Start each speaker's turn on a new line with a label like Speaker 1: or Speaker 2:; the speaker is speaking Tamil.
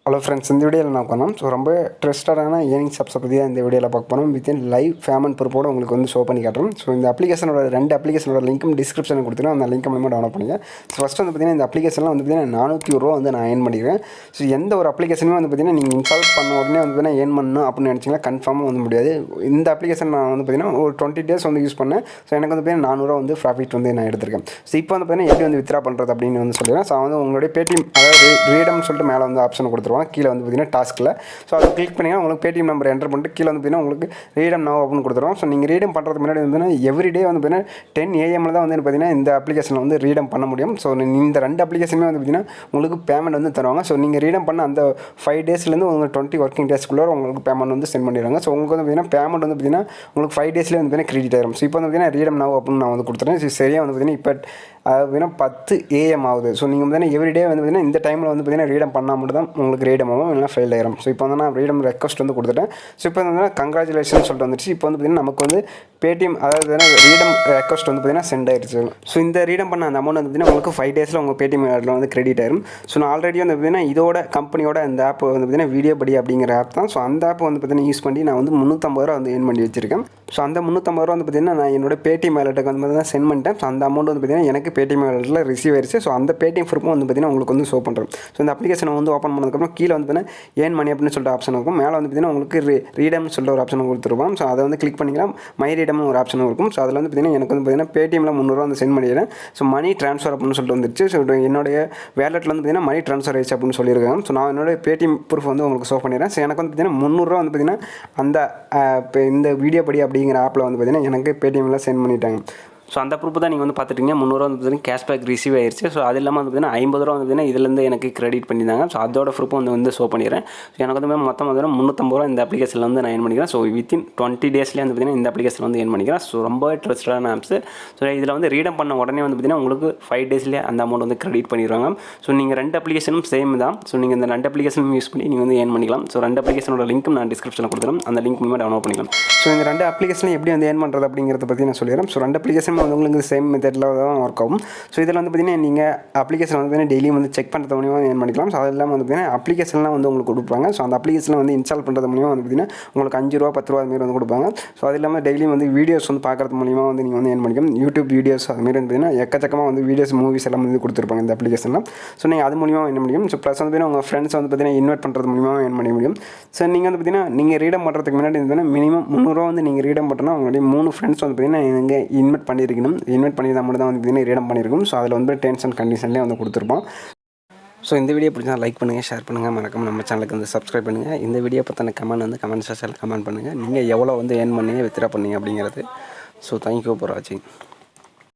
Speaker 1: ஹலோ ஃப்ரெண்ட்ஸ், இந்த வீடியோவில் நான் பண்ணோம். ஸோ ரொம்ப ட்ரஸ்டடான ஏர்னிங் சப்ஸை பற்றி தான் இந்த வீடியோவில் பார்க்க போகிறோம். வித்தின் லைவ் பேமெண்ட் ப்ரூஃபோட உங்களுக்கு வந்து ஷோ பண்ணி காட்டுறோம். ஸோ இந்த அப்ளிகேஷனோட 2 அப்ளிகேஷனோட லிங்க்கும் டிஸ்கிரிப்ஷனில் கொடுத்துருவோம். அந்த லிங்க் மூலமாக டவுன்லோட் பண்ணிங்க. ஸோ ஃபஸ்ட்டு வந்து பார்த்தீங்கன்னா இந்த அப்ளிகேஷன்லாம் வந்து பார்த்தீங்கன்னா 400 ரூபா வந்து நான் ஏர்ன் பண்ணிக்கிறேன். ஸோ எந்த ஒரு அப்ளிகேஷனுமே வந்து பார்த்தீங்கன்னா நீங்கள் இன்ஸ்டால் பண்ண உடனே வந்து பார்த்தீங்கன்னா ஏர்ன் பண்ணணும் அப்படின்னு நினச்சிங்கன்னா கன்ஃபார்மாக வந்து முடியாது. இந்த அப்ளிகேஷன் நான் வந்து பார்த்தீங்கன்னா ஒரு 20 days வந்து யூஸ் பண்ணேன். ஸோ எனக்கு வந்து பார்த்தீங்கன்னா 400 ரூபா வந்து ப்ராஃபிட் வந்து நான் எடுத்திருக்கேன். ஸோ இப்போ வந்து பார்த்தீங்கன்னா எப்படி வந்து வித்ரா பண்ணுறது அப்படின்னு வந்து சொல்லிடுறேன். ஸோ வந்து உங்களுடைய Paytm அதாவது ரீடம்னு சொல்லிட்டு மேலே வந்து ஆப்ஷன் கொடுத்துருவாங்க. கீழே வந்து பார்த்தீங்கன்னா டாஸ்கில் ஸோ அதை கிளிக் பண்ணிங்கன்னா உங்களுக்கு Paytm நம்பர் என்டர் பண்ணிட்டு கீழே வந்து பார்த்தீங்கன்னா உங்களுக்கு ரீடம் நவ் அப்படின்னு கொடுத்துருவோம். ஸோ நீங்கள் ரீடம் பண்ணுறதுக்கு முன்னாடி வந்து எவ்ரிடே வந்து பார்த்தீங்கன்னா 10 AM தான் வந்து பார்த்தீங்கன்னா இந்த அப்ளிகேஷனில் வந்து ரீடம் பண்ண முடியும். ஸோ இந்த 2 அப்ளிகேஷனுமே வந்து பார்த்தீங்கன்னா உங்களுக்கு பேமெண்ட் வந்து தருவாங்க. ஸோ நீங்கள் ரீடம் பண்ண அந்த 5 daysலேருந்து உங்களுக்கு 20 working daysக்குள்ளே உங்களுக்கு பேமெண்ட் வந்து சென்ட் பண்ணிடுவாங்க. ஸோ உங்களுக்கு வந்து பார்த்தீங்கன்னா பேமெண்ட் வந்து பார்த்தீங்கன்னா உங்களுக்கு 5 daysலேயே வந்து பார்த்தீங்கன்னா கிரெடிட் ஆயிரும். ஸோ இப்போ வந்து பார்த்தீங்கன்னா ரீடம் நவ் அப்படின்னு நான் வந்து கொடுத்துறேன். ஸோ சரியாக வந்து பார்த்தீங்கன்னா இப்போ 10 AM ஆகுது. ஸோ நீங்கள் வந்து எவ்ரிடே வந்து பார்த்தீங்கன்னா இந்த டைமில் வந்து பார்த்தீங்கன்னா ரீடம் பண்ணால் மட்டும் தான் உங்களுக்கு ரீடம் ஆகும், இல்லைனா ஃபெயில் ஆயிரும். ஸோ இப்போ வந்து நான் ரீடம் ரெக்வஸ்ட் வந்து கொடுத்துட்டேன். ஸோ இப்போ வந்து கங்க்ராச்சுலேஷன் சொல்லிட்டு வந்துச்சு. இப்போ வந்து பார்த்தீங்கன்னா நமக்கு வந்து Paytm அதாவது ரீடம் ரெக்வஸ்ட் வந்து பார்த்தீங்கன்னா சென்ட் ஆயிடுச்சு. ஸோ இந்த ரீடம் பண்ண அந்த அமௌண்ட் வந்து பார்த்தீங்கன்னா உங்களுக்கு 5 daysல உங்கள் Paytm வேலட்டில் வந்து கிரெடிட் ஆயிரும். ஸோ நான் ஆல்ரெடி வந்து பார்த்தீங்கன்னா இதோட கம்பெனியோட இந்த ஆப் வந்து பார்த்தீங்கன்னா Videobuddy அப்படிங்கிற ஆப் தான். ஸோ அந்த ஆப் வந்து பார்த்தீங்கன்னா யூஸ் பண்ணி நான் வந்து 350 ரூபா வந்து ஏர்ன் பண்ணி வச்சிருக்கேன். ஸோ அந்த 350 ரூபா வந்து பார்த்தீங்கன்னா நான் என்னோட Paytm வேலட்டுக்கு வந்து பார்த்தீங்கன்னா சென்ட் பண்ணிட்டேன். ஸோ அந்த அமௌண்ட் வந்து பார்த்தீங்கன்னா எனக்கு Paytm வேலட்டில் ரிசீவ் ஆயிடுச்சு. ஸோ அந்த Paytm ப்ரூஃபும் வந்து பார்த்தீங்கன்னா உங்களுக்கு வந்து ஷோ பண்ணுறோம். ஸோ இந்த அப்ளிகேஷனை வந்து ஓப்பன் பண்ணதுக்கப்புறம் கீழே வந்து பார்த்தீங்கன்னா ஏர்ன் மணி அப்படின்னு சொல்லிட்டு ஆப்ஷன் இருக்கும். மேலே வந்து பார்த்தீங்கன்னா உங்களுக்கு ரீடம்னு சொல்லிட்டு ஒரு ஆப்ஷன் கொடுத்துருவோம். ஸோ அதை வந்து கிளிக் பண்ணிக்கலாம். மை ரீடம்னு ஒரு ஆப்ஷன் இருக்கும். ஸோ அதில் வந்து பார்த்தீங்கன்னா எனக்கு வந்து பார்த்தீங்கன்னா Paytmல 300 ரூபா வந்து சென்ட் பண்ணிடுறேன். ஸோ மணி ட்ரான்ஸ்ஃபர் அப்படின்னு சொல்லிட்டு வந்துருச்சு. ஸோ என்னுடைய வேலட்டில் வந்து பார்த்தீங்கன்னா மணி ட்ரான்ஸ்ஃபர் ஆயிடுச்சு அப்படின்னு சொல்லியிருக்காங்க. ஸோ நான் என்னோட Paytm ப்ரூஃப் வந்து உங்களுக்கு ஷோ பண்ணிடுறேன். ஸோ எனக்கு வந்து பார்த்தீங்கன்னா 300 ரூபா வந்து பார்த்தீங்கன்னா அந்த இந்த Videobuddy அப்படிங்கிற ஆப்பில் வந்து பார்த்தீங்கன்னா எனக்கு Paytmல சென்ட் பண்ணிட்டாங்க. ஸோ அந்த ப்ரூஃப் தான் நீங்கள் வந்து பார்த்துட்டீங்க. 300 ரூபா வந்து பார்த்தீங்கன்னா கேஷ்பேக் ரிசீவ் ஆயிடுச்சு. ஸோ அது இல்லாமல் வந்து பார்த்தீங்கன்னா 50 ரூபா வந்து பார்த்தீங்கன்னா இதுலேருந்து எனக்கு கிரெடிட் பண்ணியிருந்தாங்க. ஸோ அதோட ப்ரூஃப் வந்து ஷோ பண்ணிடுறேன். ஸோ எனக்கு வந்து மொத்தம் வந்து 350 ரூபா இந்த அப்ளிகேஷனில் வந்து நான் ஏர்ன் பண்ணிக்கிறேன். ஸோ வித்தின் 20 daysலேயே வந்து பார்த்தீங்கன்னா இந்த அப்ளிகேஷன் வந்து ஏர்ன் பண்ணிக்கிறேன். ஸோ ரொம்ப ட்ரஸ்டடான ஆப்ஸ். ஸோ இதில் வந்து ரீடம் பண்ண உடனே வந்து பார்த்தீங்கன்னா உங்களுக்கு 5 daysலேயே அந்த அமௌண்ட் வந்து கிரெடிட் பண்ணிடுவாங்க. ஸோ நீங்கள் 2 அப்ளிகேஷனும் சேம் தான். ஸோ நீங்கள் இந்த 2 அப்ளிகேஷனும் யூஸ் பண்ணி நீங்கள் வந்து ஏர்ன் பண்ணிக்கலாம். ஸோ 2 அப்ளிகேஷனோட லிங்க்கும் நான் டிஸ்கிரிப்ஷனில் கொடுத்துறேன். அந்த லிங்க் மூலமாக டவுன்லோட் பண்ணிக்கலாம். ஸோ இந்த 2 அப்ளிகேஷன் எப்படி வந்து ஏர்ன் பண்ணுறது அப்படிங்கிறத பற்றி நான் சொல்லிடுறேன். ஸோ 2 அப்ளிகேஷன் வந்து உங்களுக்கு சேம் மெத்தடில் தான் ஒர்க் ஆகும். ஸோ இதில் வந்து பார்த்தீங்கன்னா நீங்கள் அப்ளிகேஷன் வந்து பார்த்தீங்கன்னா டெய்லியும் வந்து செக் பண்ணுறது மூலியமாக ஏர்ன் பண்ணிக்கலாம். ஸோ அது இல்லாமல் வந்து பார்த்தீங்கன்னா அப்ளிகேஷன்லாம் வந்து உங்களுக்கு கொடுப்பாங்க. ஸோ அந்த அப்ளிகேஷனை வந்து இன்ஸ்டால் பண்ணுறது மூலியமாக வந்து பார்த்தீங்கன்னா உங்களுக்கு 5 ரூபா 10 ரூபா அதுமாரி வந்து கொடுப்பாங்க. ஸோ அது இல்லாமல் டெய்லியும் வந்து வீடியோஸ் வந்து பார்க்குறது மூலியமாக வந்து நீங்கள் வந்து ஏர்ன் பண்ணிக்கலாம். யூடியூப் வீடியோஸ் அதுமாரி வந்து பார்த்தீங்கன்னா எக்கச்சக்கமாக வந்து வீடியோஸ் மூவிஸ் எல்லாம் வந்து கொடுத்துருப்பாங்க இந்த அப்ளிகேஷன்லாம். ஸோ நீங்கள் அது மூலியமாக ஏர்ன் பண்ணிக்கும். ஸோ ப்ளஸ் வந்து பார்த்தீங்கன்னா உங்கள் ஃப்ரெண்ட்ஸ் வந்து பார்த்தீங்கன்னா இன்வைட் பண்ணுறது மூலியமாக ஏர்ன் பண்ண முடியும். ஸோ நீங்கள் வந்து பார்த்தீங்கன்னா நீங்கள் ரீடம் பண்ணுறதுக்கு முன்னாடி வந்து மினிமம் 300 ரூபா வந்து நீங்கள் ரீடம் பண்ணுறோன்னா உங்களுடைய 3 ஃப்ரெண்ட்ஸ் வந்து பார்த்தீங்கன்னா நீங்கள் இன்வைட் பண்ணியிருக்கணும். இன்வைட் பண்ணியிருந்தால் மட்டும் தான் வந்து பார்த்தீங்கன்னா ரீடம் பண்ணியிருக்கும். ஸோ அதில் வந்து டெர்ம்ஸ் அண்ட் கண்டிஷன்லேயே வந்து கொடுத்துருப்போம். ஸோ இந்த வீடியோ பிடிச்சா லைக் பண்ணுங்கள், ஷேர் பண்ணுங்கள், மறக்காம நம்ம சேனலுக்கு வந்து சப்ஸ்கிரைப் பண்ணுங்கள். இந்த வீடியோ பற்றின கமெண்ட் வந்து கமெண்ட் செக்ஷனில் கமெண்ட் பண்ணுங்கள். நீங்கள் எவ்வளோ வந்து ஏர்ன் பண்ணீங்க வித்ரா பண்ணீங்க அப்படிங்கிறது. ஸோ தேங்க்யூ ஃபார் வாட்சிங்.